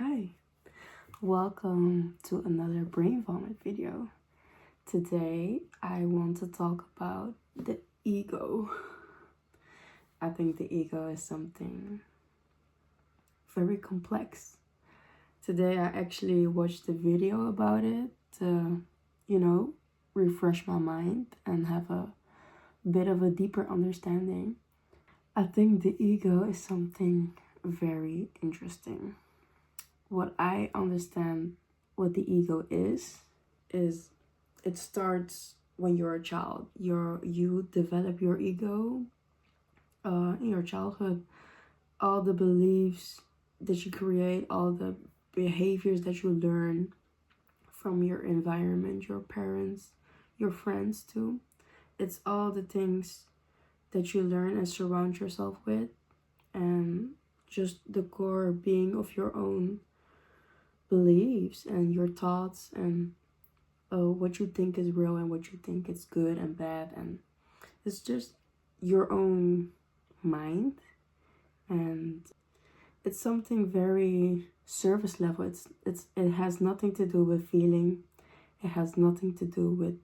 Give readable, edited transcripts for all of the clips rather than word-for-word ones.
Hi, welcome to another brain vomit video. Today I want to talk about the ego. I think the ego is something very complex. Today I actually watched a video about it to, refresh my mind and have a bit of a deeper understanding. I think the ego is something very interesting. What I understand what the ego is it starts when you're a child. You develop your ego in your childhood. All the beliefs that you create, all the behaviors that you learn from your environment, your parents, your friends too. It's all the things that you learn and surround yourself with, and just the core being of your own beliefs and your thoughts and what you think is real and what you think is good and bad, and it's just your own mind. And it's something very surface level. It has nothing to do with feeling. It has nothing to do with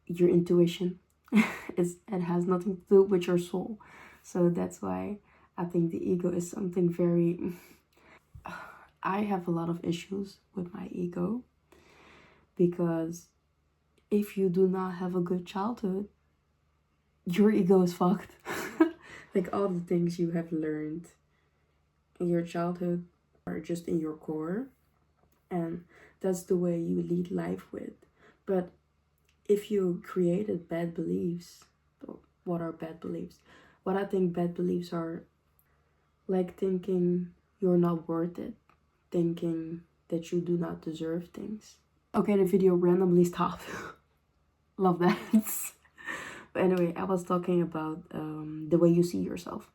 your intuition. It has nothing to do with your soul. So that's why I think the ego is something very I have a lot of issues with my ego, because if you do not have a good childhood, your ego is fucked. Like, all the things you have learned in your childhood are just in your core, and that's the way you lead life with. But if you created bad beliefs, what are bad beliefs? What I think bad beliefs are, like thinking you're not worth it, thinking that you do not deserve things. Okay, the video randomly stopped. Love that. But anyway, I was talking about the way you see yourself.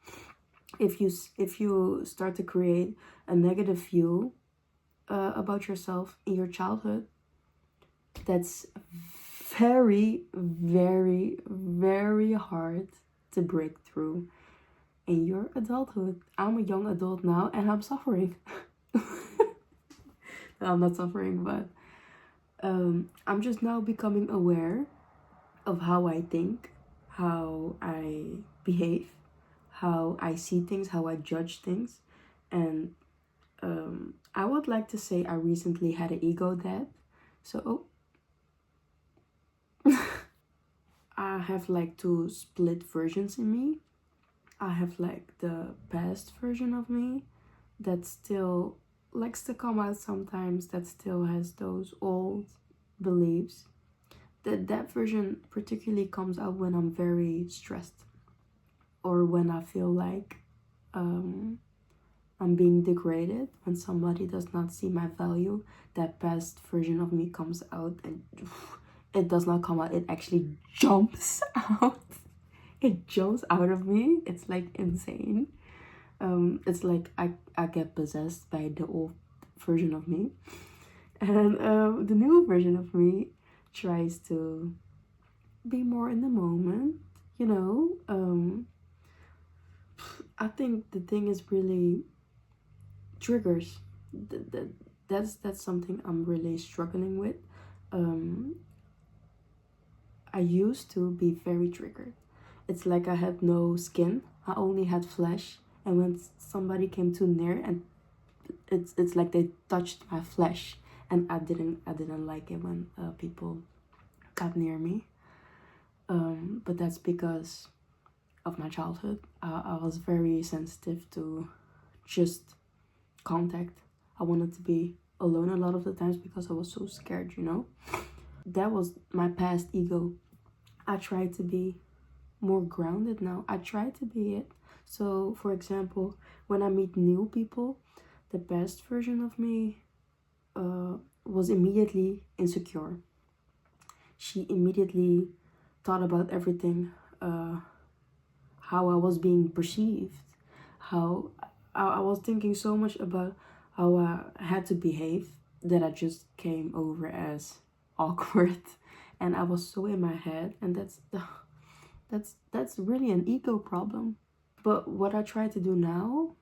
If you start to create a negative view about yourself in your childhood, that's very, very, very hard to break through in your adulthood. I'm a young adult now and I'm suffering. No, I'm not suffering, but I'm just now becoming aware of how I think, how I behave, how I see things, how I judge things. And I would like to say I recently had an ego death. So I have like two split versions in me. I have like the past version of me that still likes to come out sometimes, that still has those old beliefs. That version particularly comes out when I'm very stressed, or when I feel like I'm being degraded, when somebody does not see my value. That past version of me comes out, and it does not come out, it actually jumps out. It jumps out of me. It's like insane. It's like I get possessed by the old version of me, and the new version of me tries to be more in the moment. I think the thing is really triggers. That's something I'm really struggling with. I used to be very triggered. It's like I had no skin. I only had flesh, and when somebody came too near, and it's like they touched my flesh, and I didn't like it when people got near me. But that's because of my childhood. I was very sensitive to just contact. I wanted to be alone a lot of the times because I was so scared, That was my past ego. I try to be more grounded now. I try to be it. So, for example, when I meet new people, the best version of me was immediately insecure. She immediately thought about everything, how I was being perceived, how I was thinking so much about how I had to behave, that I just came over as awkward, and I was so in my head, and that's really an ego problem. But what I try to do now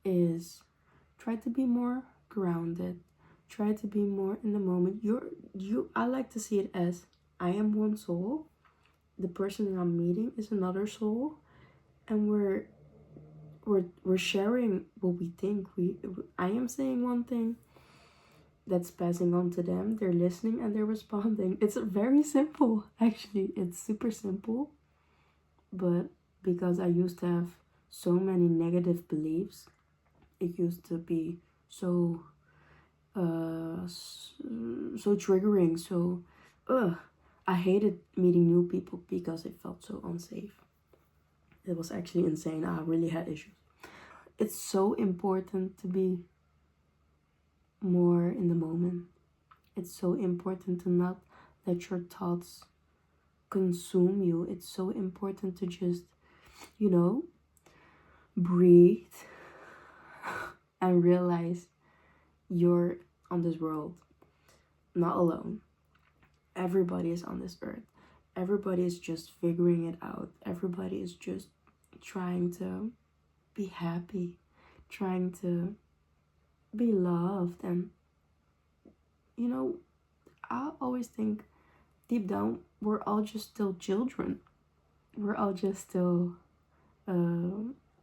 is try to be more grounded. Try to be more in the moment. I like to see it as I am one soul. The person that I'm meeting is another soul, and we're sharing what we think. I am saying one thing that's passing on to them. They're listening and they're responding. It's very simple, actually. It's super simple. But because I used to have so many negative beliefs, it used to be so so triggering. So I hated meeting new people because it felt so unsafe. It was actually insane. I really had issues. It's so important to be more in the moment. It's so important to not let your thoughts consume you. It's so important to just, breathe and realize you're on this world, not alone. Everybody is on this earth. Everybody is just figuring it out. Everybody is just trying to be happy, trying to be loved. And, I always think deep down, we're all just still children. We're all just still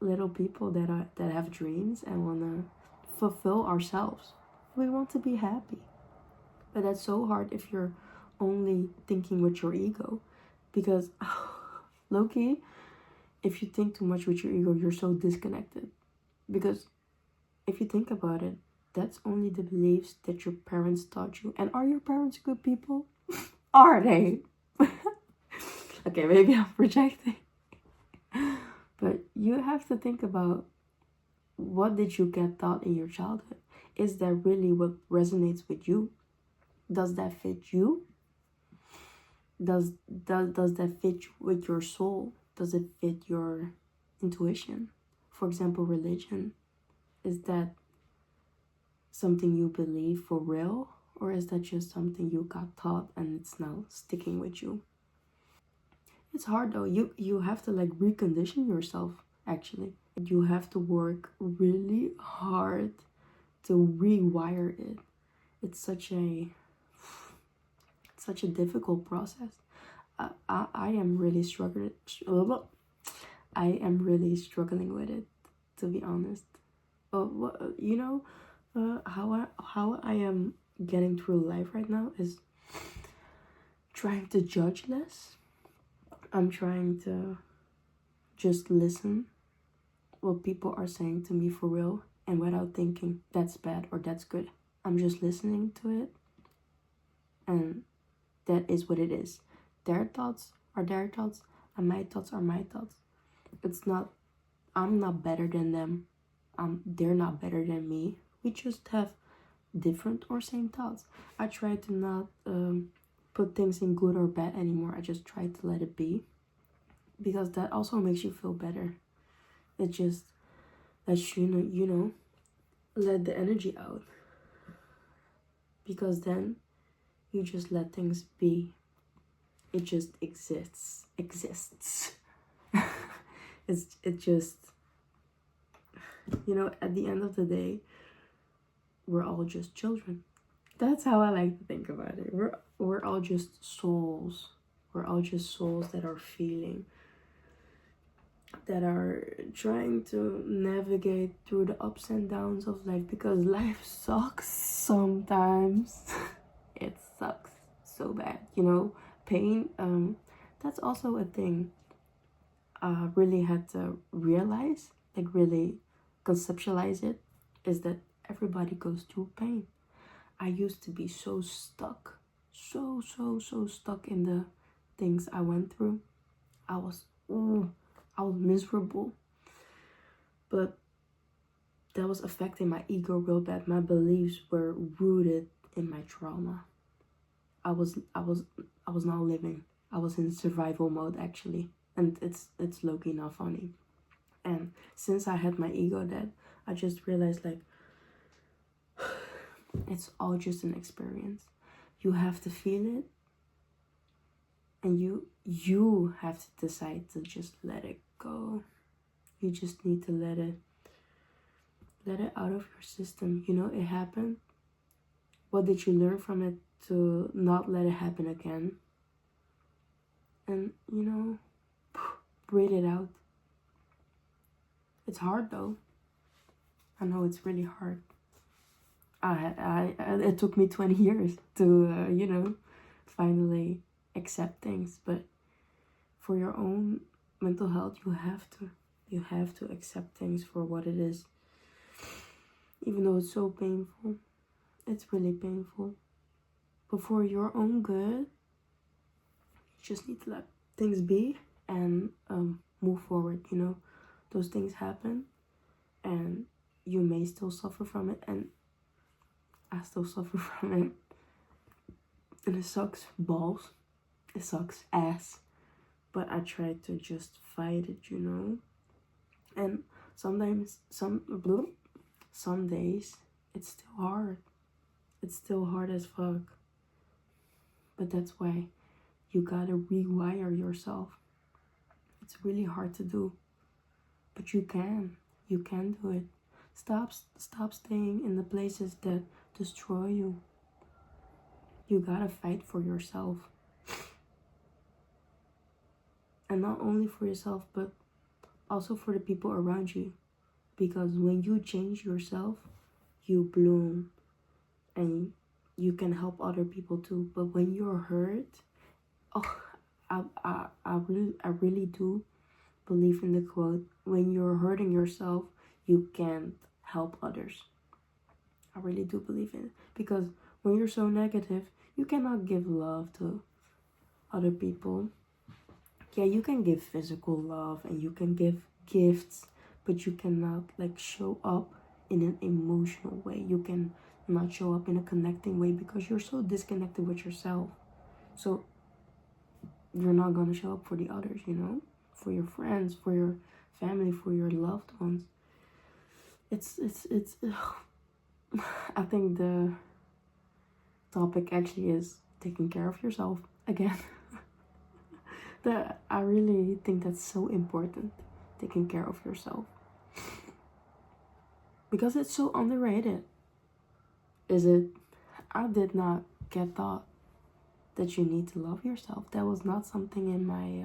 little people that have dreams and want to fulfill ourselves. We want to be happy. But that's so hard if you're only thinking with your ego. Because, low-key, if you think too much with your ego, you're so disconnected. Because if you think about it, that's only the beliefs that your parents taught you. And are your parents good people? Are they? Okay, maybe I'm projecting. But you have to think about, what did you get taught in your childhood? Is that really what resonates with you? Does that fit you? Does that fit with your soul? Does it fit your intuition? For example, religion. Is that something you believe for real? Or is that just something you got taught and it's now sticking with you? It's hard though. You have to recondition yourself, actually. You have to work really hard to rewire it. It's such a difficult process. I am really struggling. I am really struggling with it, to be honest. How I am getting through life right now is trying to judge less. I'm trying to just listen what people are saying to me for real, and without thinking that's bad or that's good. I'm just listening to it, and that is what it is. Their thoughts are their thoughts, and my thoughts are my thoughts. I'm not better than them. They're not better than me. We just have different or same thoughts. I try to not put things in good or bad anymore. I just try to let it be, because that also makes you feel better. It just lets you let the energy out, because then you just let things be. It just exists. It just, at the end of the day, we're all just children. That's how I like to think about it. We're all just souls. We're all just souls that are feeling, that are trying to navigate through the ups and downs of life, because life sucks sometimes. It sucks so bad, pain. That's also a thing I really had to realize, really conceptualize it, is that everybody goes through pain. I used to be so stuck, so stuck in the things I went through. I was miserable, but that was affecting my ego real bad. My beliefs were rooted in my trauma. I was not living. I was in survival mode, actually, and it's low-key not funny. And since I had my ego dead, I just realized it's all just an experience. You have to feel it, and you have to decide to just let it go. You just need to let it Let it out of your system. You know, it happened. What did you learn from it to not let it happen again? And, you know, breathe it out. It's hard though. I know it's really hard. It took me 20 years to, you know, finally accept things. But for your own mental health, you have to accept things for what it is. Even though it's so painful. It's really painful. But for your own good, you just need to let things be and move forward, you know. Those things happen and you may still suffer from it, and I still suffer from it. And it sucks balls. It sucks ass. But I try to just fight it, you know. And sometimes, some days, it's still hard. It's still hard as fuck. But that's why you gotta rewire yourself. It's really hard to do. But you can. You can do it. Stop staying in the places that destroy you. You gotta fight for yourself. And not only for yourself, but also for the people around you. Because when you change yourself, you bloom. And you can help other people too. But when you're hurt, I really do believe in the quote, when you're hurting yourself, you can't help others. I really do believe in it. Because when you're so negative, you cannot give love to other people. Yeah, you can give physical love and you can give gifts, but you cannot like show up in an emotional way. You can not show up in a connecting way because you're so disconnected with yourself. So you're not gonna show up for the others, you know, for your friends, for your family, for your loved ones. It's I think the topic actually is taking care of yourself again. I really think that's so important, taking care of yourself, because it's so underrated. Is it? I did not get taught that you need to love yourself. That was not something in my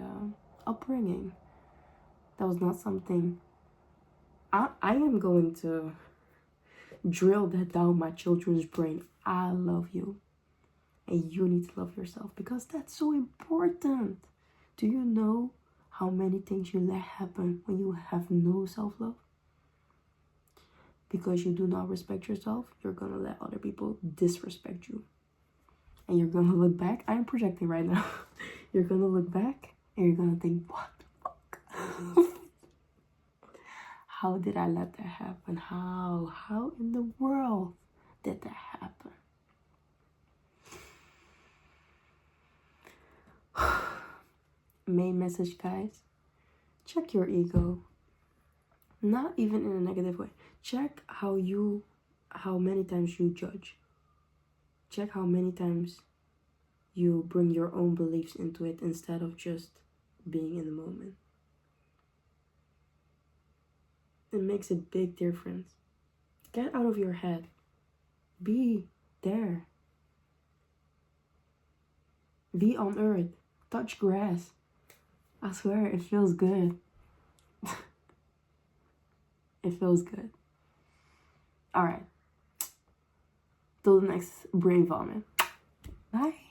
upbringing. That was not something. I am going to drill that down my children's brain. I love you. And you need to love yourself, because that's so important. Do you know how many things you let happen when you have no self-love? Because you do not respect yourself, you're going to let other people disrespect you. And you're going to look back. I'm projecting right now. You're going to look back and you're going to think, what the fuck? How did I let that happen? How in the world did that happen? Main message, guys. Check your ego. Not even in a negative way. Check how many times you judge. Check how many times you bring your own beliefs into it instead of just being in the moment. It makes a big difference. Get out of your head. Be there. Be on earth. Touch grass. I swear, it feels good. It feels good. Alright. Till the next brain vomit. Bye.